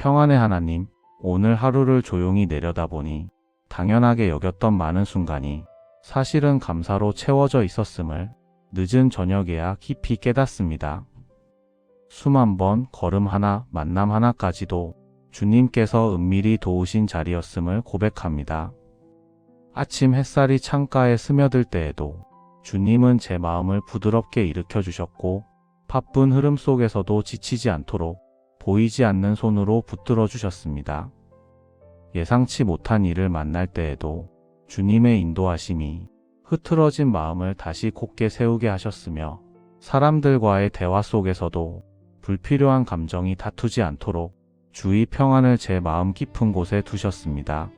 평안의 하나님, 오늘 하루를 조용히 내려다보니 당연하게 여겼던 많은 순간이 사실은 감사로 채워져 있었음을 늦은 저녁에야 깊이 깨닫습니다. 숨 한 번, 걸음 하나, 만남 하나까지도 주님께서 은밀히 도우신 자리였음을 고백합니다. 아침 햇살이 창가에 스며들 때에도 주님은 제 마음을 부드럽게 일으켜 주셨고, 바쁜 흐름 속에서도 지치지 않도록 보이지 않는 손으로 붙들어 주셨습니다. 예상치 못한 일을 만날 때에도 주님의 인도하심이 흐트러진 마음을 다시 곧게 세우게 하셨으며, 사람들과의 대화 속에서도 불필요한 감정이 다투지 않도록 주의 평안을 제 마음 깊은 곳에 두셨습니다.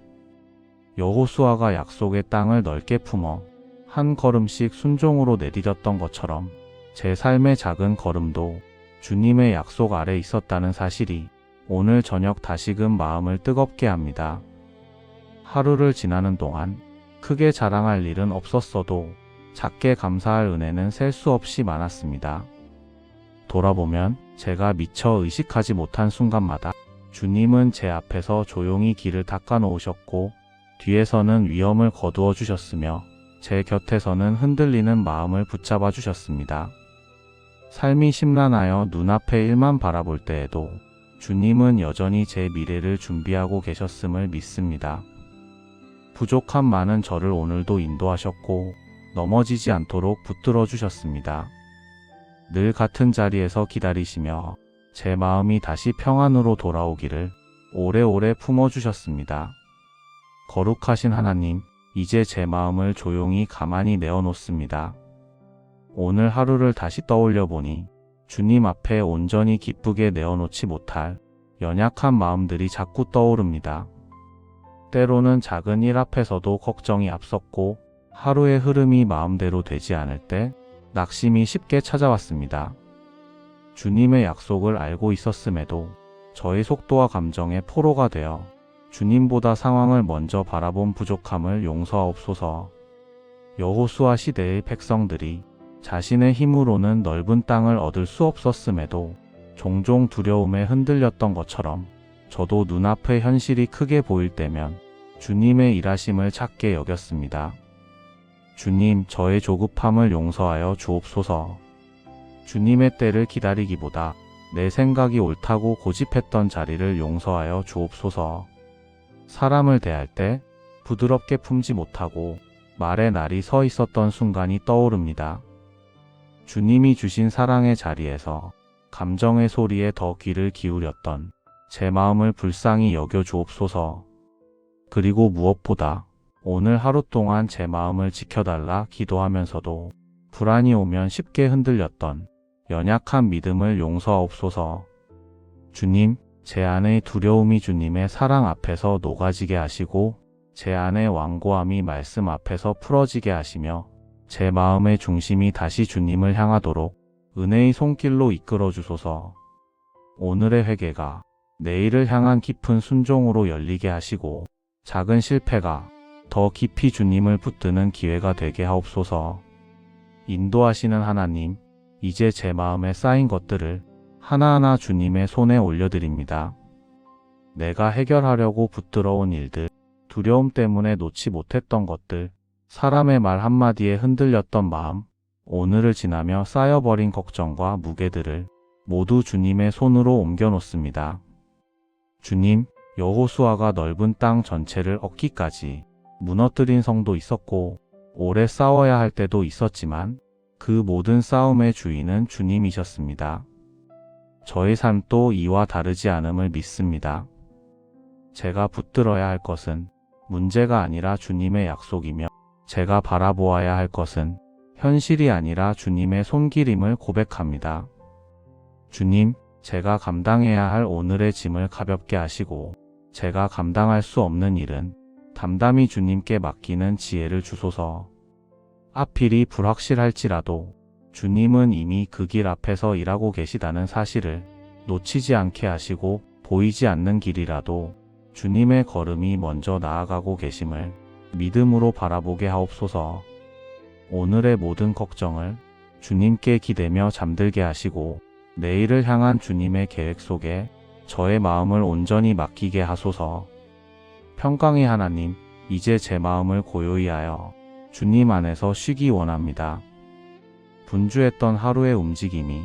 여호수아가 약속의 땅을 넓게 품어 한 걸음씩 순종으로 내디뎠던 것처럼 제 삶의 작은 걸음도 주님의 약속 아래 있었다는 사실이 오늘 저녁 다시금 마음을 뜨겁게 합니다. 하루를 지나는 동안 크게 자랑할 일은 없었어도 작게 감사할 은혜는 셀 수 없이 많았습니다. 돌아보면 제가 미처 의식하지 못한 순간마다 주님은 제 앞에서 조용히 길을 닦아 놓으셨고, 뒤에서는 위험을 거두어 주셨으며 제 곁에서는 흔들리는 마음을 붙잡아 주셨습니다. 삶이 심란하여 눈앞의 일만 바라볼 때에도 주님은 여전히 제 미래를 준비하고 계셨음을 믿습니다. 부족한 많은 저를 오늘도 인도하셨고 넘어지지 않도록 붙들어 주셨습니다. 늘 같은 자리에서 기다리시며 제 마음이 다시 평안으로 돌아오기를 오래오래 품어주셨습니다. 거룩하신 하나님, 이제 제 마음을 조용히 가만히 내어놓습니다. 오늘 하루를 다시 떠올려 보니 주님 앞에 온전히 기쁘게 내어놓지 못할 연약한 마음들이 자꾸 떠오릅니다. 때로는 작은 일 앞에서도 걱정이 앞섰고, 하루의 흐름이 마음대로 되지 않을 때 낙심이 쉽게 찾아왔습니다. 주님의 약속을 알고 있었음에도 저의 속도와 감정에 포로가 되어 주님보다 상황을 먼저 바라본 부족함을 용서하옵소서. 여호수아 시대의 백성들이 자신의 힘으로는 넓은 땅을 얻을 수 없었음에도 종종 두려움에 흔들렸던 것처럼 저도 눈앞의 현실이 크게 보일 때면 주님의 일하심을 작게 여겼습니다. 주님, 저의 조급함을 용서하여 주옵소서. 주님의 때를 기다리기보다 내 생각이 옳다고 고집했던 자리를 용서하여 주옵소서. 사람을 대할 때 부드럽게 품지 못하고 말의 날이 서 있었던 순간이 떠오릅니다. 주님이 주신 사랑의 자리에서 감정의 소리에 더 귀를 기울였던 제 마음을 불쌍히 여겨 주옵소서. 그리고 무엇보다 오늘 하루 동안 제 마음을 지켜달라 기도하면서도 불안이 오면 쉽게 흔들렸던 연약한 믿음을 용서하옵소서. 주님, 제 안의 두려움이 주님의 사랑 앞에서 녹아지게 하시고, 제 안의 완고함이 말씀 앞에서 풀어지게 하시며, 제 마음의 중심이 다시 주님을 향하도록 은혜의 손길로 이끌어 주소서. 오늘의 회개가 내일을 향한 깊은 순종으로 열리게 하시고, 작은 실패가 더 깊이 주님을 붙드는 기회가 되게 하옵소서. 인도하시는 하나님, 이제 제 마음에 쌓인 것들을 하나하나 주님의 손에 올려드립니다. 내가 해결하려고 붙들어온 일들, 두려움 때문에 놓지 못했던 것들, 사람의 말 한마디에 흔들렸던 마음, 오늘을 지나며 쌓여버린 걱정과 무게들을 모두 주님의 손으로 옮겨놓습니다. 주님, 여호수아가 넓은 땅 전체를 얻기까지 무너뜨린 성도 있었고 오래 싸워야 할 때도 있었지만 그 모든 싸움의 주인은 주님이셨습니다. 저의 삶도 이와 다르지 않음을 믿습니다. 제가 붙들어야 할 것은 문제가 아니라 주님의 약속이며, 제가 바라보아야 할 것은 현실이 아니라 주님의 손길임을 고백합니다. 주님, 제가 감당해야 할 오늘의 짐을 가볍게 하시고, 제가 감당할 수 없는 일은 담담히 주님께 맡기는 지혜를 주소서. 앞일이 불확실할지라도 주님은 이미 그 길 앞에서 일하고 계시다는 사실을 놓치지 않게 하시고, 보이지 않는 길이라도 주님의 걸음이 먼저 나아가고 계심을 믿음으로 바라보게 하옵소서. 오늘의 모든 걱정을 주님께 기대며 잠들게 하시고, 내일을 향한 주님의 계획 속에 저의 마음을 온전히 맡기게 하소서. 평강의 하나님, 이제 제 마음을 고요히 하여 주님 안에서 쉬기 원합니다. 분주했던 하루의 움직임이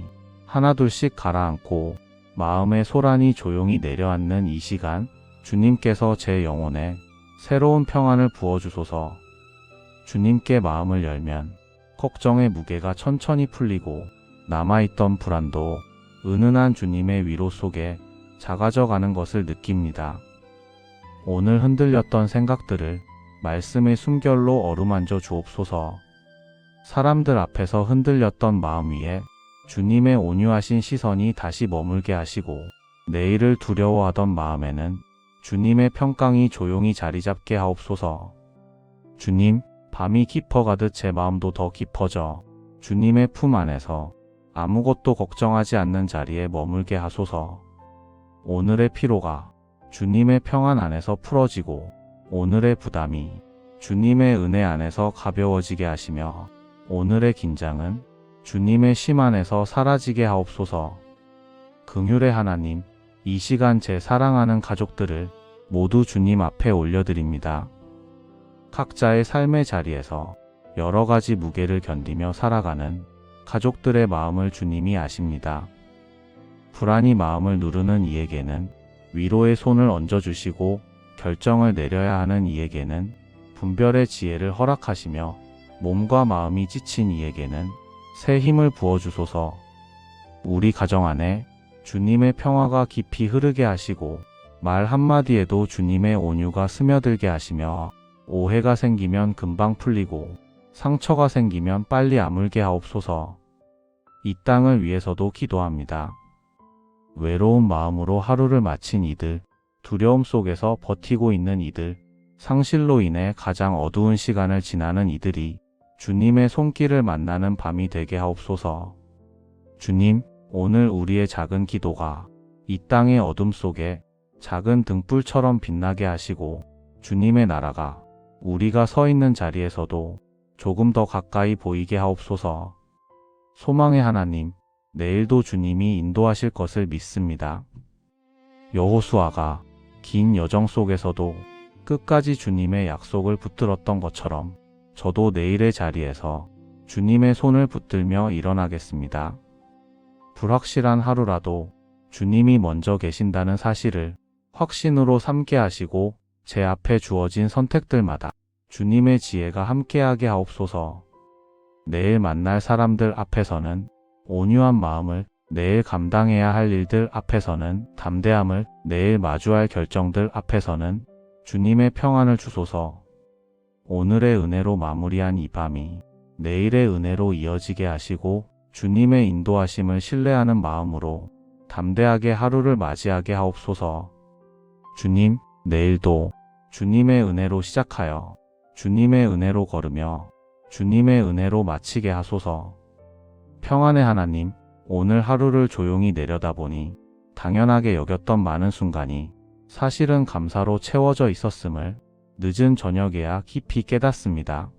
하나둘씩 가라앉고 마음의 소란이 조용히 내려앉는 이 시간, 주님께서 제 영혼에 새로운 평안을 부어주소서. 주님께 마음을 열면 걱정의 무게가 천천히 풀리고 남아있던 불안도 은은한 주님의 위로 속에 작아져 가는 것을 느낍니다. 오늘 흔들렸던 생각들을 말씀의 숨결로 어루만져 주옵소서. 사람들 앞에서 흔들렸던 마음 위에 주님의 온유하신 시선이 다시 머물게 하시고 내일을 두려워하던 마음에는 주님의 평강이 조용히 자리 잡게 하옵소서. 주님, 밤이 깊어가듯 제 마음도 더 깊어져 주님의 품 안에서 아무것도 걱정하지 않는 자리에 머물게 하소서. 오늘의 피로가 주님의 평안 안에서 풀어지고 오늘의 부담이 주님의 은혜 안에서 가벼워지게 하시며 오늘의 긴장은 주님의 심 안에서 사라지게 하옵소서. 긍휼의 하나님, 이 시간 제 사랑하는 가족들을 모두 주님 앞에 올려드립니다. 각자의 삶의 자리에서 여러 가지 무게를 견디며 살아가는 가족들의 마음을 주님이 아십니다. 불안이 마음을 누르는 이에게는 위로의 손을 얹어주시고 결정을 내려야 하는 이에게는 분별의 지혜를 허락하시며 몸과 마음이 지친 이에게는 새 힘을 부어주소서. 우리 가정 안에 주님의 평화가 깊이 흐르게 하시고 말 한마디에도 주님의 온유가 스며들게 하시며 오해가 생기면 금방 풀리고 상처가 생기면 빨리 아물게 하옵소서. 이 땅을 위해서도 기도합니다. 외로운 마음으로 하루를 마친 이들, 두려움 속에서 버티고 있는 이들, 상실로 인해 가장 어두운 시간을 지나는 이들이 주님의 손길을 만나는 밤이 되게 하옵소서. 주님, 오늘 우리의 작은 기도가 이 땅의 어둠 속에 작은 등불처럼 빛나게 하시고 주님의 나라가 우리가 서 있는 자리에서도 조금 더 가까이 보이게 하옵소서. 소망의 하나님, 내일도 주님이 인도하실 것을 믿습니다. 여호수아가 긴 여정 속에서도 끝까지 주님의 약속을 붙들었던 것처럼 저도 내일의 자리에서 주님의 손을 붙들며 일어나겠습니다. 불확실한 하루라도 주님이 먼저 계신다는 사실을 확신으로 삼게 하시고 제 앞에 주어진 선택들마다 주님의 지혜가 함께하게 하옵소서. 내일 만날 사람들 앞에서는 온유한 마음을, 내일 감당해야 할 일들 앞에서는 담대함을, 내일 마주할 결정들 앞에서는 주님의 평안을 주소서. 오늘의 은혜로 마무리한 이 밤이 내일의 은혜로 이어지게 하시고 주님의 인도하심을 신뢰하는 마음으로 담대하게 하루를 맞이하게 하옵소서. 주님, 내일도 주님의 은혜로 시작하여 주님의 은혜로 걸으며 주님의 은혜로 마치게 하소서. 평안의 하나님, 오늘 하루를 조용히 내려다보니 당연하게 여겼던 많은 순간이 사실은 감사로 채워져 있었음을 늦은 저녁에야 깊이 깨닫습니다.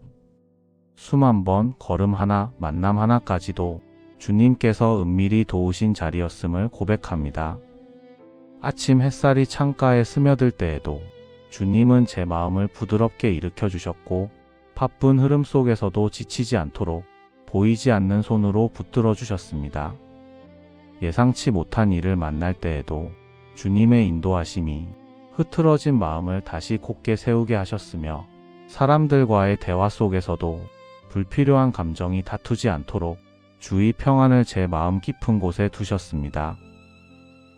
숨 한 번, 걸음 하나, 만남 하나까지도 주님께서 은밀히 도우신 자리였음을 고백합니다. 아침 햇살이 창가에 스며들 때에도 주님은 제 마음을 부드럽게 일으켜 주셨고 바쁜 흐름 속에서도 지치지 않도록 보이지 않는 손으로 붙들어 주셨습니다. 예상치 못한 일을 만날 때에도 주님의 인도하심이 흐트러진 마음을 다시 곧게 세우게 하셨으며 사람들과의 대화 속에서도 불필요한 감정이 다투지 않도록 주의 평안을 제 마음 깊은 곳에 두셨습니다.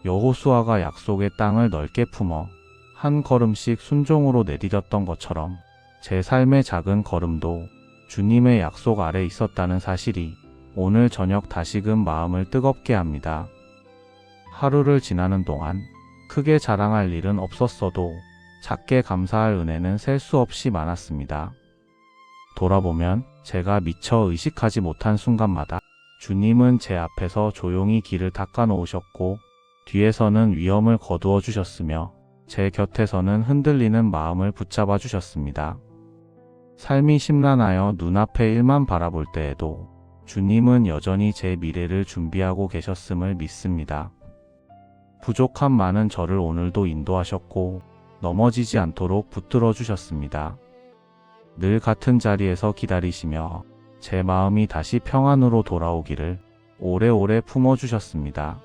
여호수아가 약속의 땅을 넓게 품어 한 걸음씩 순종으로 내디뎠던 것처럼 제 삶의 작은 걸음도 주님의 약속 아래 있었다는 사실이 오늘 저녁 다시금 마음을 뜨겁게 합니다. 하루를 지나는 동안 크게 자랑할 일은 없었어도 작게 감사할 은혜는 셀 수 없이 많았습니다. 돌아보면 제가 미처 의식하지 못한 순간마다 주님은 제 앞에서 조용히 길을 닦아 놓으셨고 뒤에서는 위험을 거두어 주셨으며 제 곁에서는 흔들리는 마음을 붙잡아 주셨습니다. 삶이 심란하여 눈앞의 일만 바라볼 때에도 주님은 여전히 제 미래를 준비하고 계셨음을 믿습니다. 부족한 많은 저를 오늘도 인도하셨고 넘어지지 않도록 붙들어 주셨습니다. 늘 같은 자리에서 기다리시며 제 마음이 다시 평안으로 돌아오기를 오래오래 품어주셨습니다.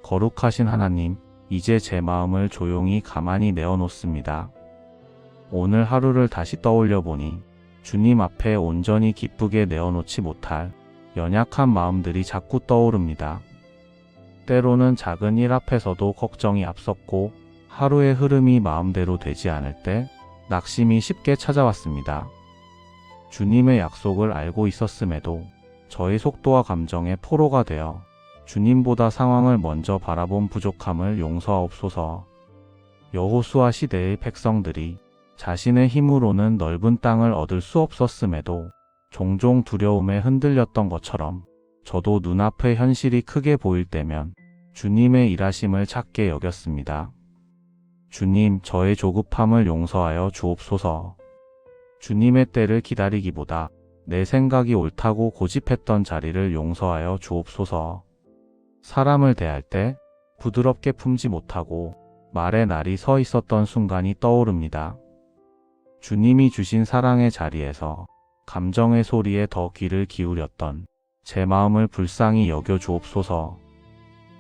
거룩하신 하나님, 이제 제 마음을 조용히 가만히 내어놓습니다. 오늘 하루를 다시 떠올려 보니 주님 앞에 온전히 기쁘게 내어놓지 못할 연약한 마음들이 자꾸 떠오릅니다. 때로는 작은 일 앞에서도 걱정이 앞섰고 하루의 흐름이 마음대로 되지 않을 때 낙심이 쉽게 찾아왔습니다. 주님의 약속을 알고 있었음에도 저의 속도와 감정에 포로가 되어 주님보다 상황을 먼저 바라본 부족함을 용서하옵소서. 여호수아 시대의 백성들이 자신의 힘으로는 넓은 땅을 얻을 수 없었음에도 종종 두려움에 흔들렸던 것처럼 저도 눈앞의 현실이 크게 보일 때면 주님의 일하심을 작게 여겼습니다. 주님, 저의 조급함을 용서하여 주옵소서. 주님의 때를 기다리기보다 내 생각이 옳다고 고집했던 자리를 용서하여 주옵소서. 사람을 대할 때 부드럽게 품지 못하고 말의 날이 서 있었던 순간이 떠오릅니다. 주님이 주신 사랑의 자리에서 감정의 소리에 더 귀를 기울였던 제 마음을 불쌍히 여겨 주옵소서.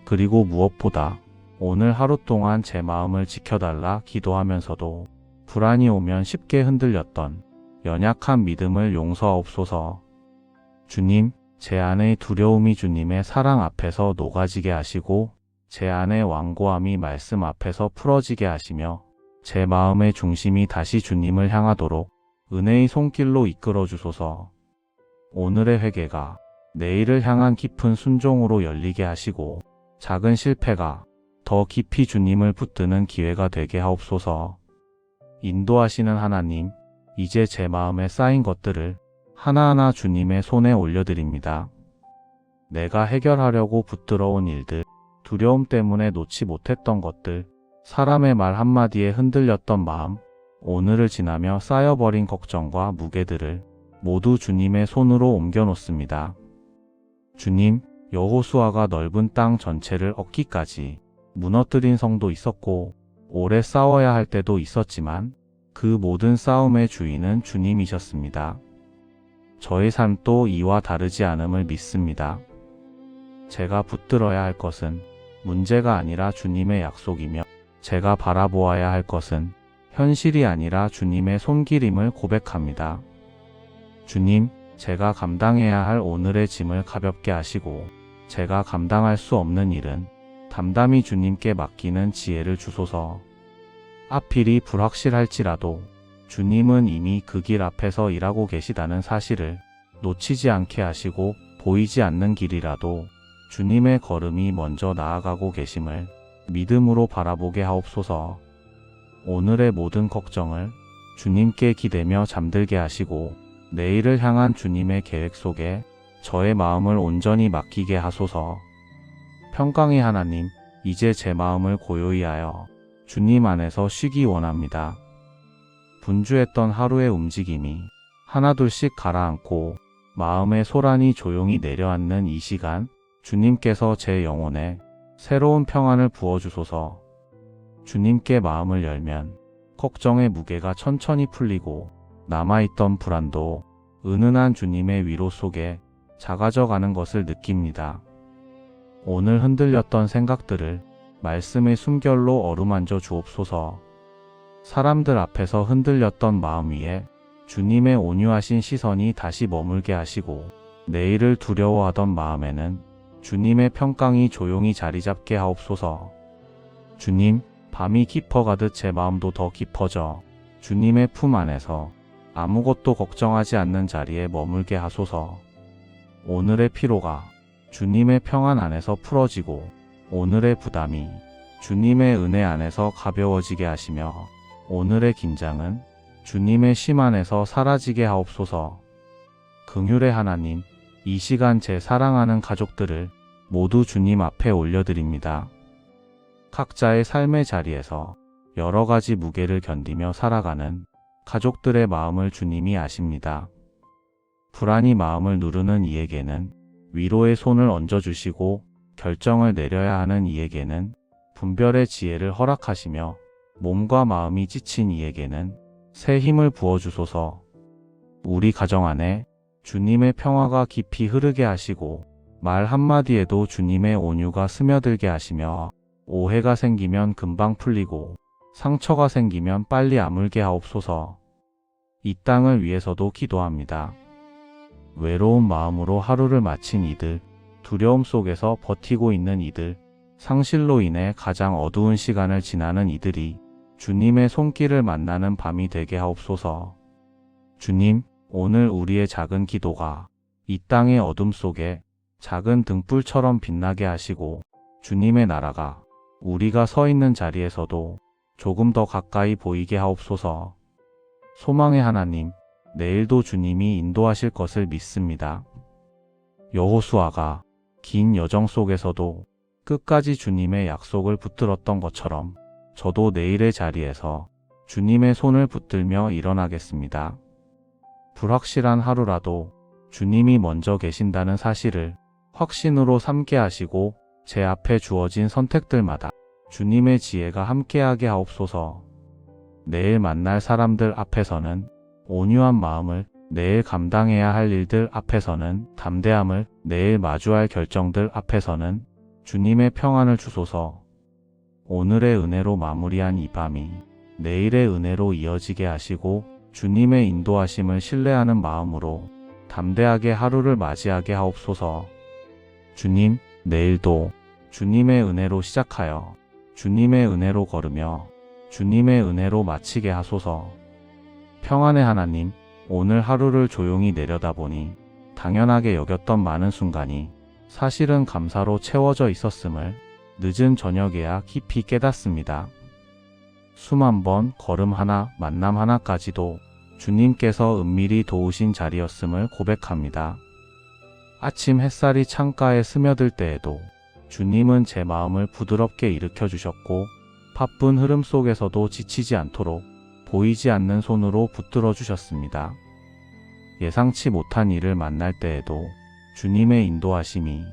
그리고 무엇보다 오늘 하루 동안 제 마음을 지켜달라 기도하면서도 불안이 오면 쉽게 흔들렸던 연약한 믿음을 용서하옵소서. 주님, 제 안의 두려움이 주님의 사랑 앞에서 녹아지게 하시고 제 안의 완고함이 말씀 앞에서 풀어지게 하시며 제 마음의 중심이 다시 주님을 향하도록 은혜의 손길로 이끌어 주소서. 오늘의 회개가 내일을 향한 깊은 순종으로 열리게 하시고 작은 실패가 더 깊이 주님을 붙드는 기회가 되게 하옵소서. 인도하시는 하나님, 이제 제 마음에 쌓인 것들을 하나하나 주님의 손에 올려드립니다. 내가 해결하려고 붙들어온 일들, 두려움 때문에 놓지 못했던 것들, 사람의 말 한마디에 흔들렸던 마음, 오늘을 지나며 쌓여버린 걱정과 무게들을 모두 주님의 손으로 옮겨놓습니다. 주님, 여호수아가 넓은 땅 전체를 얻기까지 무너뜨린 성도 있었고 오래 싸워야 할 때도 있었지만 그 모든 싸움의 주인은 주님이셨습니다. 저의 삶도 이와 다르지 않음을 믿습니다. 제가 붙들어야 할 것은 문제가 아니라 주님의 약속이며 제가 바라보아야 할 것은 현실이 아니라 주님의 손길임을 고백합니다. 주님, 제가 감당해야 할 오늘의 짐을 가볍게 하시고 제가 감당할 수 없는 일은 담담히 주님께 맡기는 지혜를 주소서. 앞일이 불확실할지라도 주님은 이미 그 길 앞에서 일하고 계시다는 사실을 놓치지 않게 하시고 보이지 않는 길이라도 주님의 걸음이 먼저 나아가고 계심을 믿음으로 바라보게 하옵소서. 오늘의 모든 걱정을 주님께 기대며 잠들게 하시고 내일을 향한 주님의 계획 속에 저의 마음을 온전히 맡기게 하소서. 평강의 하나님, 이제 제 마음을 고요히 하여 주님 안에서 쉬기 원합니다. 분주했던 하루의 움직임이 하나둘씩 가라앉고 마음의 소란이 조용히 내려앉는 이 시간, 주님께서 제 영혼에 새로운 평안을 부어주소서. 주님께 마음을 열면 걱정의 무게가 천천히 풀리고 남아있던 불안도 은은한 주님의 위로 속에 작아져 가는 것을 느낍니다. 오늘 흔들렸던 생각들을 말씀의 숨결로 어루만져 주옵소서. 사람들 앞에서 흔들렸던 마음 위에 주님의 온유하신 시선이 다시 머물게 하시고 내일을 두려워하던 마음에는 주님의 평강이 조용히 자리 잡게 하옵소서. 주님, 밤이 깊어가듯 제 마음도 더 깊어져 주님의 품 안에서 아무것도 걱정하지 않는 자리에 머물게 하소서. 오늘의 피로가 주님의 평안 안에서 풀어지고 오늘의 부담이 주님의 은혜 안에서 가벼워지게 하시며 오늘의 긴장은 주님의 심 안에서 사라지게 하옵소서. 긍휼의 하나님, 이 시간 제 사랑하는 가족들을 모두 주님 앞에 올려드립니다. 각자의 삶의 자리에서 여러 가지 무게를 견디며 살아가는 가족들의 마음을 주님이 아십니다. 불안이 마음을 누르는 이에게는 위로의 손을 얹어주시고 결정을 내려야 하는 이에게는 분별의 지혜를 허락하시며 몸과 마음이 지친 이에게는 새 힘을 부어주소서. 우리 가정 안에 주님의 평화가 깊이 흐르게 하시고 말 한마디에도 주님의 온유가 스며들게 하시며 오해가 생기면 금방 풀리고 상처가 생기면 빨리 아물게 하옵소서. 이 땅을 위해서도 기도합니다. 외로운 마음으로 하루를 마친 이들, 두려움 속에서 버티고 있는 이들, 상실로 인해 가장 어두운 시간을 지나는 이들이 주님의 손길을 만나는 밤이 되게 하옵소서. 주님, 오늘 우리의 작은 기도가 이 땅의 어둠 속에 작은 등불처럼 빛나게 하시고 주님의 나라가 우리가 서 있는 자리에서도 조금 더 가까이 보이게 하옵소서. 소망의 하나님, 내일도 주님이 인도하실 것을 믿습니다. 여호수아가 긴 여정 속에서도 끝까지 주님의 약속을 붙들었던 것처럼 저도 내일의 자리에서 주님의 손을 붙들며 일어나겠습니다. 불확실한 하루라도 주님이 먼저 계신다는 사실을 확신으로 삼게 하시고 제 앞에 주어진 선택들마다 주님의 지혜가 함께하게 하옵소서. 내일 만날 사람들 앞에서는 온유한 마음을, 내일 감당해야 할 일들 앞에서는 담대함을, 내일 마주할 결정들 앞에서는 주님의 평안을 주소서. 오늘의 은혜로 마무리한 이 밤이 내일의 은혜로 이어지게 하시고 주님의 인도하심을 신뢰하는 마음으로 담대하게 하루를 맞이하게 하옵소서. 주님, 내일도 주님의 은혜로 시작하여 주님의 은혜로 걸으며 주님의 은혜로 마치게 하소서. 평안의 하나님, 오늘 하루를 조용히 내려다보니 당연하게 여겼던 많은 순간이 사실은 감사로 채워져 있었음을 늦은 저녁에야 깊이 깨닫습니다. 숨 한 번, 걸음 하나, 만남 하나까지도 주님께서 은밀히 도우신 자리였음을 고백합니다. 아침 햇살이 창가에 스며들 때에도 주님은 제 마음을 부드럽게 일으켜 주셨고 바쁜 흐름 속에서도 지치지 않도록 보이지 않는 손으로 붙들어 주셨습니다. 예상치 못한 일을 만날 때에도 주님의 인도하심이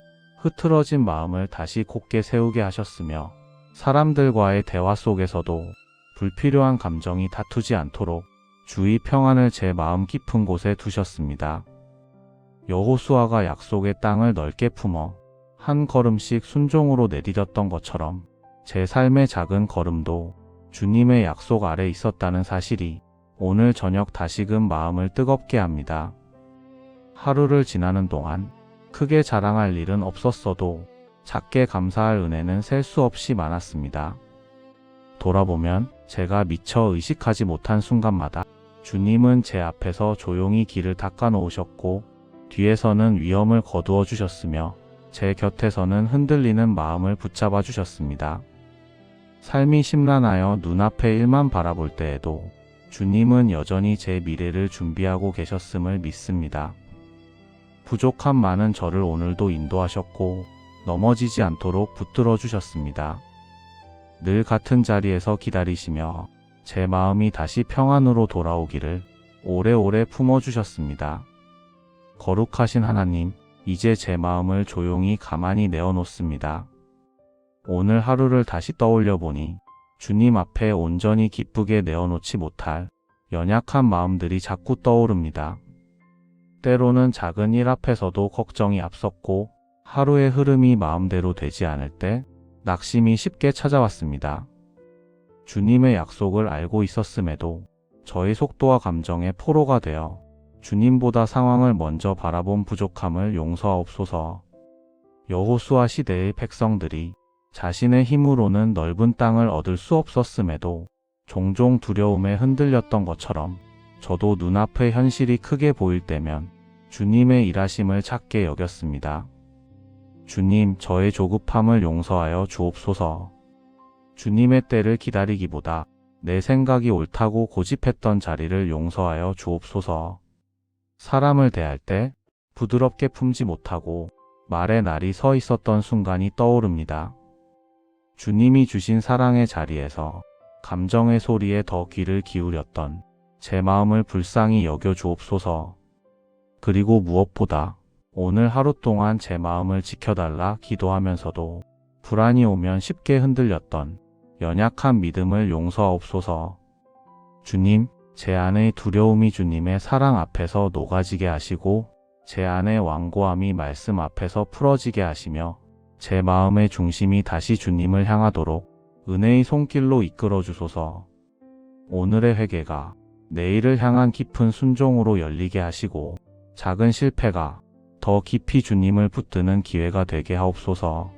흐트러진 마음을 다시 곧게 세우게 하셨으며 사람들과의 대화 속에서도 불필요한 감정이 다투지 않도록 주의 평안을 제 마음 깊은 곳에 두셨습니다. 여호수아가 약속의 땅을 넓게 품어 한 걸음씩 순종으로 내디뎠던 것처럼 제 삶의 작은 걸음도 주님의 약속 아래 있었다는 사실이 오늘 저녁 다시금 마음을 뜨겁게 합니다. 하루를 지나는 동안 크게 자랑할 일은 없었어도 작게 감사할 은혜는 셀 수 없이 많았습니다. 돌아보면 제가 미처 의식하지 못한 순간마다 주님은 제 앞에서 조용히 길을 닦아 놓으셨고 뒤에서는 위험을 거두어 주셨으며 제 곁에서는 흔들리는 마음을 붙잡아 주셨습니다. 삶이 심란하여 눈앞의 일만 바라볼 때에도 주님은 여전히 제 미래를 준비하고 계셨음을 믿습니다. 부족한 많은 저를 오늘도 인도하셨고 넘어지지 않도록 붙들어 주셨습니다. 늘 같은 자리에서 기다리시며 제 마음이 다시 평안으로 돌아오기를 오래오래 품어주셨습니다. 거룩하신 하나님, 이제 제 마음을 조용히 가만히 내어놓습니다. 오늘 하루를 다시 떠올려 보니 주님 앞에 온전히 기쁘게 내어놓지 못할 연약한 마음들이 자꾸 떠오릅니다. 때로는 작은 일 앞에서도 걱정이 앞섰고 하루의 흐름이 마음대로 되지 않을 때 낙심이 쉽게 찾아왔습니다. 주님의 약속을 알고 있었음에도 저의 속도와 감정에 포로가 되어 주님보다 상황을 먼저 바라본 부족함을 용서하옵소서. 여호수아 시대의 백성들이 자신의 힘으로는 넓은 땅을 얻을 수 없었음에도 종종 두려움에 흔들렸던 것처럼 저도 눈앞의 현실이 크게 보일 때면 주님의 일하심을 작게 여겼습니다. 주님, 저의 조급함을 용서하여 주옵소서. 주님의 때를 기다리기보다 내 생각이 옳다고 고집했던 자리를 용서하여 주옵소서. 사람을 대할 때 부드럽게 품지 못하고 말의 날이 서 있었던 순간이 떠오릅니다. 주님이 주신 사랑의 자리에서 감정의 소리에 더 귀를 기울였던 제 마음을 불쌍히 여겨 주옵소서. 그리고 무엇보다 오늘 하루 동안 제 마음을 지켜달라 기도하면서도 불안이 오면 쉽게 흔들렸던 연약한 믿음을 용서하옵소서. 주님, 제 안의 두려움이 주님의 사랑 앞에서 녹아지게 하시고 제 안의 완고함이 말씀 앞에서 풀어지게 하시며 제 마음의 중심이 다시 주님을 향하도록 은혜의 손길로 이끌어 주소서. 오늘의 회개가 내일을 향한 깊은 순종으로 열리게 하시고 작은 실패가 더 깊이 주님을 붙드는 기회가 되게 하옵소서.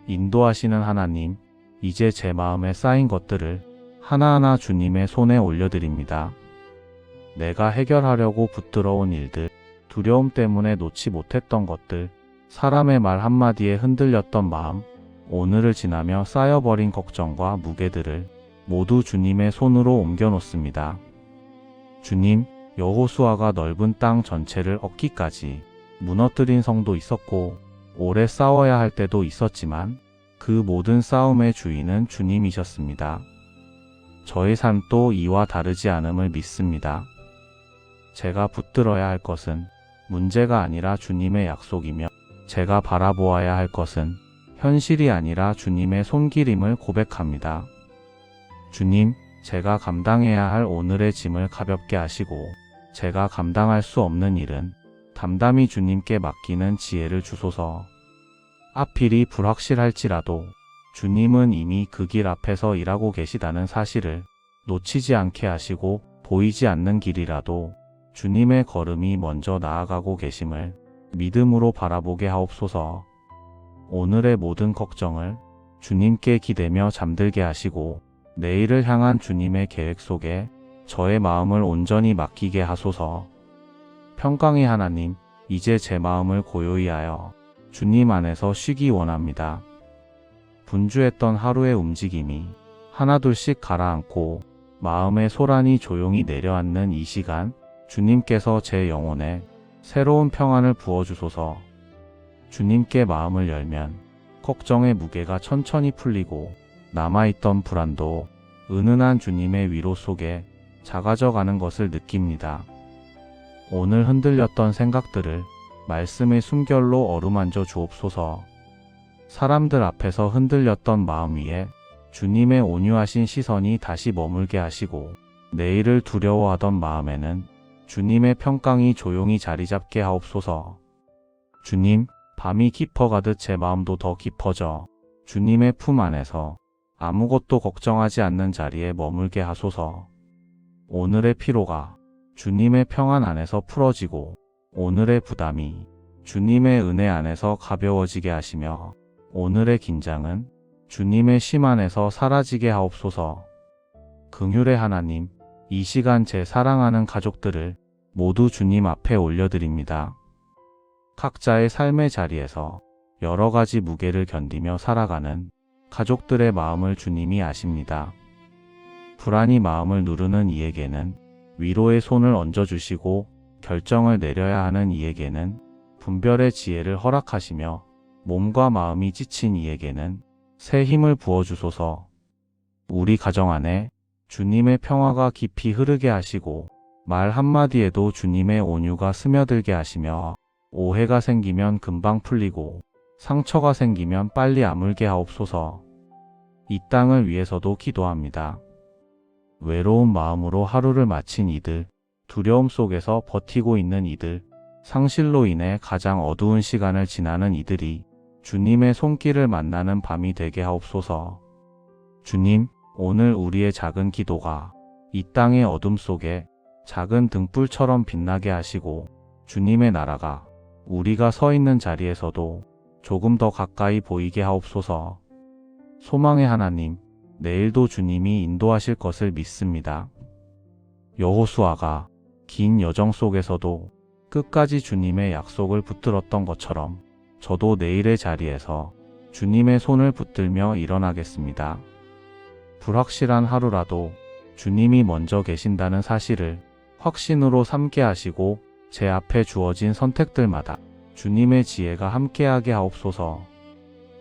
인도하시는 하나님, 이제 제 마음에 쌓인 것들을 하나하나 주님의 손에 올려드립니다. 내가 해결하려고 붙들어온 일들, 두려움 때문에 놓지 못했던 것들, 사람의 말 한마디에 흔들렸던 마음, 오늘을 지나며 쌓여버린 걱정과 무게들을 모두 주님의 손으로 옮겨놓습니다. 주님, 여호수아가 넓은 땅 전체를 얻기까지 무너뜨린 성도 있었고 오래 싸워야 할 때도 있었지만 그 모든 싸움의 주인은 주님이셨습니다. 저의 삶도 이와 다르지 않음을 믿습니다. 제가 붙들어야 할 것은 문제가 아니라 주님의 약속이며 제가 바라보아야 할 것은 현실이 아니라 주님의 손길임을 고백합니다. 주님, 제가 감당해야 할 오늘의 짐을 가볍게 하시고 제가 감당할 수 없는 일은 담담히 주님께 맡기는 지혜를 주소서. 앞일이 불확실할지라도 주님은 이미 그 길 앞에서 일하고 계시다는 사실을 놓치지 않게 하시고 보이지 않는 길이라도 주님의 걸음이 먼저 나아가고 계심을 믿음으로 바라보게 하옵소서. 오늘의 모든 걱정을 주님께 기대며 잠들게 하시고 내일을 향한 주님의 계획 속에 저의 마음을 온전히 맡기게 하소서. 평강의 하나님, 이제 제 마음을 고요히 하여 주님 안에서 쉬기 원합니다. 분주했던 하루의 움직임이 하나둘씩 가라앉고 마음의 소란이 조용히 내려앉는 이 시간, 주님께서 제 영혼에 새로운 평안을 부어주소서. 주님께 마음을 열면 걱정의 무게가 천천히 풀리고 남아있던 불안도 은은한 주님의 위로 속에 작아져 가는 것을 느낍니다. 오늘 흔들렸던 생각들을 말씀의 숨결로 어루만져 주옵소서. 사람들 앞에서 흔들렸던 마음 위에 주님의 온유하신 시선이 다시 머물게 하시고 내일을 두려워하던 마음에는 주님의 평강이 조용히 자리 잡게 하옵소서. 주님, 밤이 깊어가듯 제 마음도 더 깊어져 주님의 품 안에서 아무것도 걱정하지 않는 자리에 머물게 하소서. 오늘의 피로가 주님의 평안 안에서 풀어지고 오늘의 부담이 주님의 은혜 안에서 가벼워지게 하시며 오늘의 긴장은 주님의 심 안에서 사라지게 하옵소서. 긍휼의 하나님, 이 시간 제 사랑하는 가족들을 모두 주님 앞에 올려드립니다. 각자의 삶의 자리에서 여러 가지 무게를 견디며 살아가는 가족들의 마음을 주님이 아십니다. 불안이 마음을 누르는 이에게는 위로의 손을 얹어주시고 결정을 내려야 하는 이에게는 분별의 지혜를 허락하시며 몸과 마음이 지친 이에게는 새 힘을 부어주소서. 우리 가정 안에 주님의 평화가 깊이 흐르게 하시고 말 한마디에도 주님의 온유가 스며들게 하시며 오해가 생기면 금방 풀리고 상처가 생기면 빨리 아물게 하옵소서. 이 땅을 위해서도 기도합니다. 외로운 마음으로 하루를 마친 이들, 두려움 속에서 버티고 있는 이들, 상실로 인해 가장 어두운 시간을 지나는 이들이 주님의 손길을 만나는 밤이 되게 하옵소서. 주님, 오늘 우리의 작은 기도가 이 땅의 어둠 속에 작은 등불처럼 빛나게 하시고 주님의 나라가 우리가 서 있는 자리에서도 조금 더 가까이 보이게 하옵소서. 소망의 하나님, 내일도 주님이 인도하실 것을 믿습니다. 여호수아가 긴 여정 속에서도 끝까지 주님의 약속을 붙들었던 것처럼 저도 내일의 자리에서 주님의 손을 붙들며 일어나겠습니다. 불확실한 하루라도 주님이 먼저 계신다는 사실을 확신으로 삼게 하시고 제 앞에 주어진 선택들마다 주님의 지혜가 함께하게 하옵소서.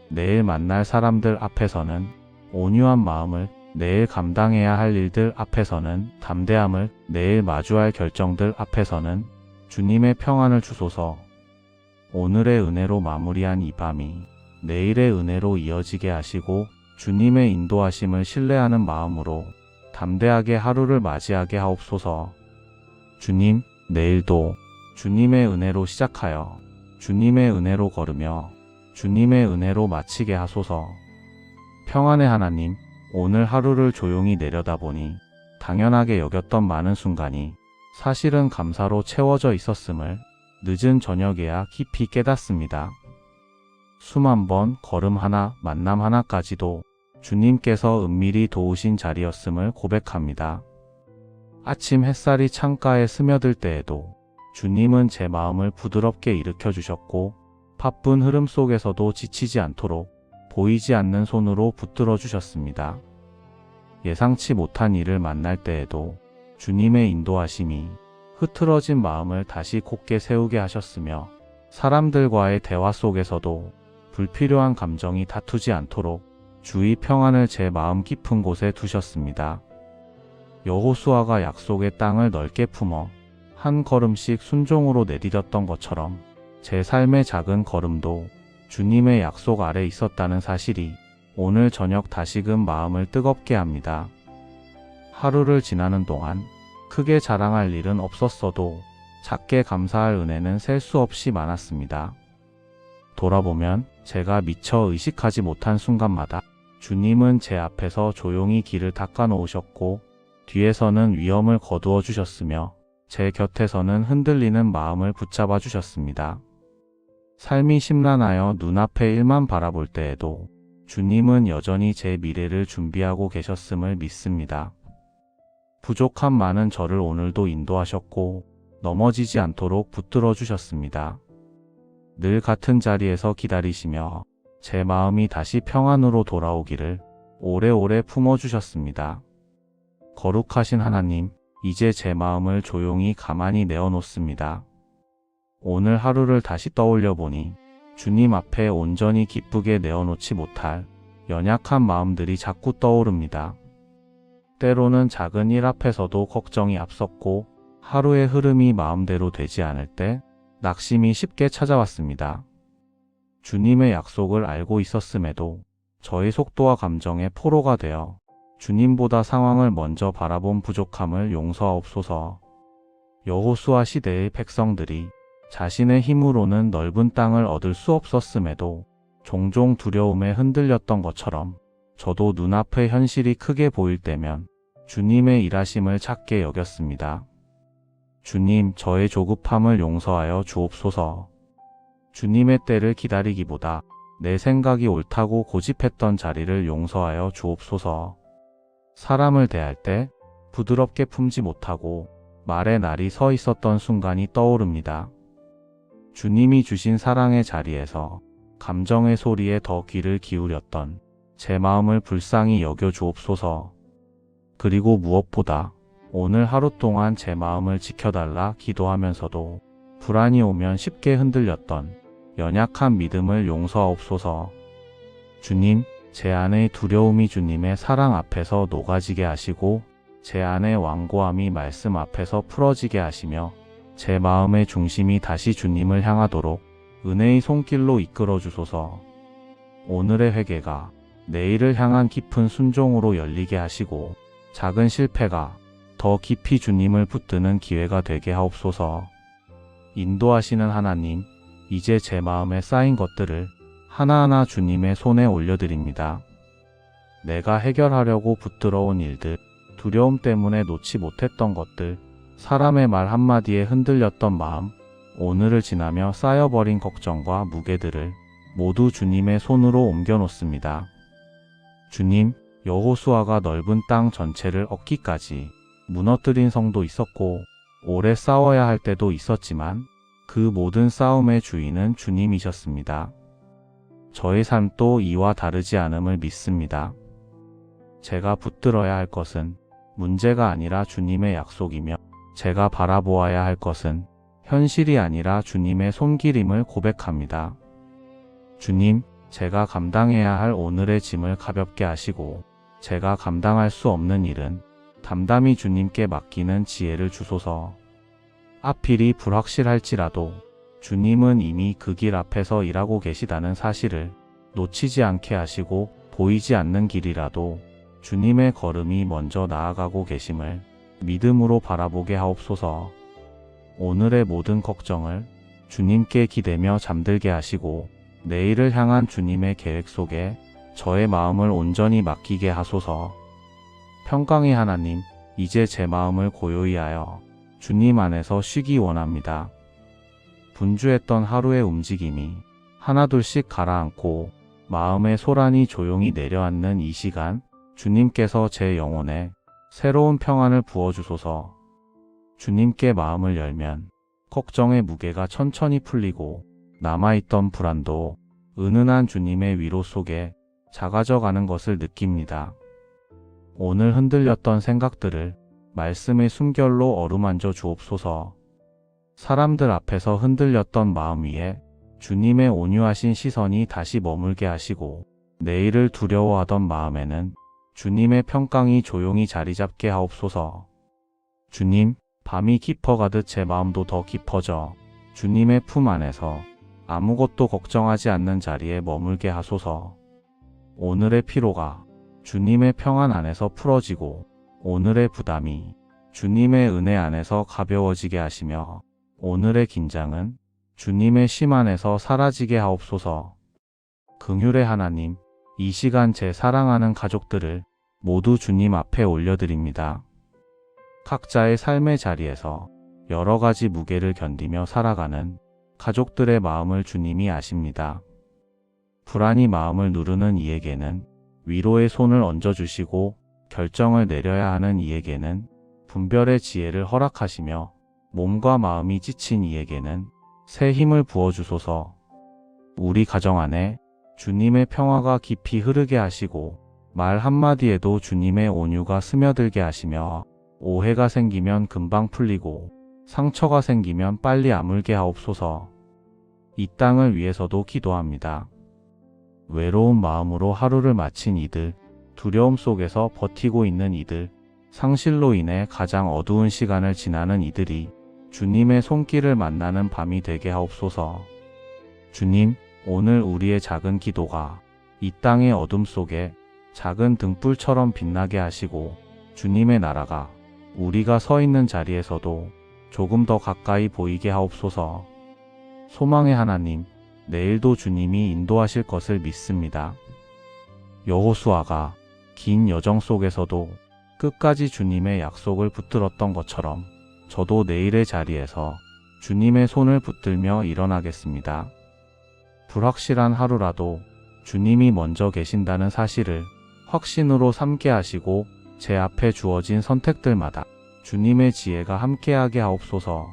내일 만날 사람들 앞에서는 온유한 마음을, 내일 감당해야 할 일들 앞에서는 담대함을, 내일 마주할 결정들 앞에서는 주님의 평안을 주소서. 오늘의 은혜로 마무리한 이 밤이 내일의 은혜로 이어지게 하시고 주님의 인도하심을 신뢰하는 마음으로 담대하게 하루를 맞이하게 하옵소서. 주님, 내일도 주님의 은혜로 시작하여 주님의 은혜로 걸으며 주님의 은혜로 마치게 하소서. 평안의 하나님, 오늘 하루를 조용히 내려다보니 당연하게 여겼던 많은 순간이 사실은 감사로 채워져 있었음을 늦은 저녁에야 깊이 깨닫습니다. 수만 번 걸음 하나, 만남 하나까지도 주님께서 은밀히 도우신 자리였음을 고백합니다. 아침 햇살이 창가에 스며들 때에도 주님은 제 마음을 부드럽게 일으켜 주셨고 바쁜 흐름 속에서도 지치지 않도록 보이지 않는 손으로 붙들어 주셨습니다. 예상치 못한 일을 만날 때에도 주님의 인도하심이 흐트러진 마음을 다시 곧게 세우게 하셨으며 사람들과의 대화 속에서도 불필요한 감정이 다투지 않도록 주의 평안을 제 마음 깊은 곳에 두셨습니다. 여호수아가 약속의 땅을 넓게 품어 한 걸음씩 순종으로 내디뎠던 것처럼 제 삶의 작은 걸음도 주님의 약속 아래 있었다는 사실이 오늘 저녁 다시금 마음을 뜨겁게 합니다. 하루를 지나는 동안 크게 자랑할 일은 없었어도 작게 감사할 은혜는 셀 수 없이 많았습니다. 돌아보면 제가 미처 의식하지 못한 순간마다 주님은 제 앞에서 조용히 길을 닦아 놓으셨고 뒤에서는 위험을 거두어 주셨으며 제 곁에서는 흔들리는 마음을 붙잡아 주셨습니다. 삶이 심란하여 눈앞의 일만 바라볼 때에도 주님은 여전히 제 미래를 준비하고 계셨음을 믿습니다. 부족한 많은 저를 오늘도 인도하셨고 넘어지지 않도록 붙들어 주셨습니다. 늘 같은 자리에서 기다리시며 제 마음이 다시 평안으로 돌아오기를 오래오래 품어주셨습니다. 거룩하신 하나님, 이제 제 마음을 조용히 가만히 내어놓습니다. 오늘 하루를 다시 떠올려 보니 주님 앞에 온전히 기쁘게 내어놓지 못할 연약한 마음들이 자꾸 떠오릅니다. 때로는 작은 일 앞에서도 걱정이 앞섰고 하루의 흐름이 마음대로 되지 않을 때 낙심이 쉽게 찾아왔습니다. 주님의 약속을 알고 있었음에도 저의 속도와 감정에 포로가 되어 주님보다 상황을 먼저 바라본 부족함을 용서하옵소서. 여호수아 시대의 백성들이 자신의 힘으로는 넓은 땅을 얻을 수 없었음에도 종종 두려움에 흔들렸던 것처럼 저도 눈앞의 현실이 크게 보일 때면 주님의 일하심을 작게 여겼습니다. 주님, 저의 조급함을 용서하여 주옵소서. 주님의 때를 기다리기보다 내 생각이 옳다고 고집했던 자리를 용서하여 주옵소서. 사람을 대할 때 부드럽게 품지 못하고 말의 날이 서 있었던 순간이 떠오릅니다. 주님이 주신 사랑의 자리에서 감정의 소리에 더 귀를 기울였던 제 마음을 불쌍히 여겨 주옵소서. 그리고 무엇보다 오늘 하루 동안 제 마음을 지켜달라 기도하면서도 불안이 오면 쉽게 흔들렸던 연약한 믿음을 용서하옵소서. 주님, 제 안의 두려움이 주님의 사랑 앞에서 녹아지게 하시고 제 안의 완고함이 말씀 앞에서 풀어지게 하시며 제 마음의 중심이 다시 주님을 향하도록 은혜의 손길로 이끌어 주소서. 오늘의 회개가 내일을 향한 깊은 순종으로 열리게 하시고 작은 실패가 더 깊이 주님을 붙드는 기회가 되게 하옵소서. 인도하시는 하나님, 이제 제 마음에 쌓인 것들을 하나하나 주님의 손에 올려드립니다. 내가 해결하려고 붙들어온 일들, 두려움 때문에 놓지 못했던 것들, 사람의 말 한마디에 흔들렸던 마음, 오늘을 지나며 쌓여버린 걱정과 무게들을 모두 주님의 손으로 옮겨놓습니다. 주님, 여호수아가 넓은 땅 전체를 얻기까지 무너뜨린 성도 있었고 오래 싸워야 할 때도 있었지만 그 모든 싸움의 주인은 주님이셨습니다. 저의 삶도 이와 다르지 않음을 믿습니다. 제가 붙들어야 할 것은 문제가 아니라 주님의 약속이며 제가 바라보아야 할 것은 현실이 아니라 주님의 손길임을 고백합니다. 주님, 제가 감당해야 할 오늘의 짐을 가볍게 하시고 제가 감당할 수 없는 일은 담담히 주님께 맡기는 지혜를 주소서. 앞일이 불확실할지라도 주님은 이미 그 길 앞에서 일하고 계시다는 사실을 놓치지 않게 하시고 보이지 않는 길이라도 주님의 걸음이 먼저 나아가고 계심을 믿음으로 바라보게 하옵소서. 오늘의 모든 걱정을 주님께 기대며 잠들게 하시고 내일을 향한 주님의 계획 속에 저의 마음을 온전히 맡기게 하소서. 평강의 하나님, 이제 제 마음을 고요히 하여 주님 안에서 쉬기 원합니다. 분주했던 하루의 움직임이 하나둘씩 가라앉고 마음의 소란이 조용히 내려앉는 이 시간, 주님께서 제 영혼에 새로운 평안을 부어주소서. 주님께 마음을 열면 걱정의 무게가 천천히 풀리고 남아있던 불안도 은은한 주님의 위로 속에 작아져 가는 것을 느낍니다. 오늘 흔들렸던 생각들을 말씀의 숨결로 어루만져 주옵소서. 사람들 앞에서 흔들렸던 마음 위에 주님의 온유하신 시선이 다시 머물게 하시고 내일을 두려워하던 마음에는 주님의 평강이 조용히 자리 잡게 하옵소서. 주님, 밤이 깊어가듯 제 마음도 더 깊어져 주님의 품 안에서 아무것도 걱정하지 않는 자리에 머물게 하소서. 오늘의 피로가 주님의 평안 안에서 풀어지고 오늘의 부담이 주님의 은혜 안에서 가벼워지게 하시며 오늘의 긴장은 주님의 심 안에서 사라지게 하옵소서. 긍휼의 하나님, 이 시간 제 사랑하는 가족들을 모두 주님 앞에 올려드립니다. 각자의 삶의 자리에서 여러 가지 무게를 견디며 살아가는 가족들의 마음을 주님이 아십니다. 불안이 마음을 누르는 이에게는 위로의 손을 얹어주시고 결정을 내려야 하는 이에게는 분별의 지혜를 허락하시며 몸과 마음이 지친 이에게는 새 힘을 부어주소서. 우리 가정 안에 주님의 평화가 깊이 흐르게 하시고 말 한마디에도 주님의 온유가 스며들게 하시며 오해가 생기면 금방 풀리고 상처가 생기면 빨리 아물게 하옵소서. 이 땅을 위해서도 기도합니다. 외로운 마음으로 하루를 마친 이들, 두려움 속에서 버티고 있는 이들, 상실로 인해 가장 어두운 시간을 지나는 이들이 주님의 손길을 만나는 밤이 되게 하옵소서. 주님, 오늘 우리의 작은 기도가 이 땅의 어둠 속에 작은 등불처럼 빛나게 하시고 주님의 나라가 우리가 서 있는 자리에서도 조금 더 가까이 보이게 하옵소서. 소망의 하나님, 내일도 주님이 인도하실 것을 믿습니다. 여호수아가 긴 여정 속에서도 끝까지 주님의 약속을 붙들었던 것처럼 저도 내일의 자리에서 주님의 손을 붙들며 일어나겠습니다. 불확실한 하루라도 주님이 먼저 계신다는 사실을 확신으로 삼게 하시고 제 앞에 주어진 선택들마다 주님의 지혜가 함께하게 하옵소서.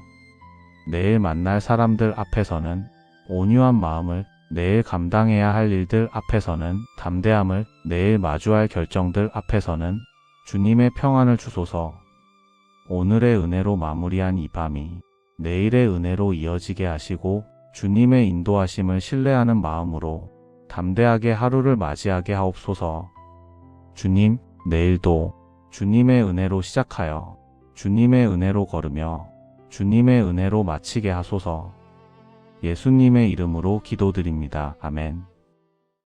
내일 만날 사람들 앞에서는 온유한 마음을, 내일 감당해야 할 일들 앞에서는 담대함을, 내일 마주할 결정들 앞에서는 주님의 평안을 주소서. 오늘의 은혜로 마무리한 이 밤이 내일의 은혜로 이어지게 하시고 주님의 인도하심을 신뢰하는 마음으로 담대하게 하루를 맞이하게 하옵소서. 주님, 내일도 주님의 은혜로 시작하여 주님의 은혜로 걸으며 주님의 은혜로 마치게 하소서. 예수님의 이름으로 기도드립니다. 아멘.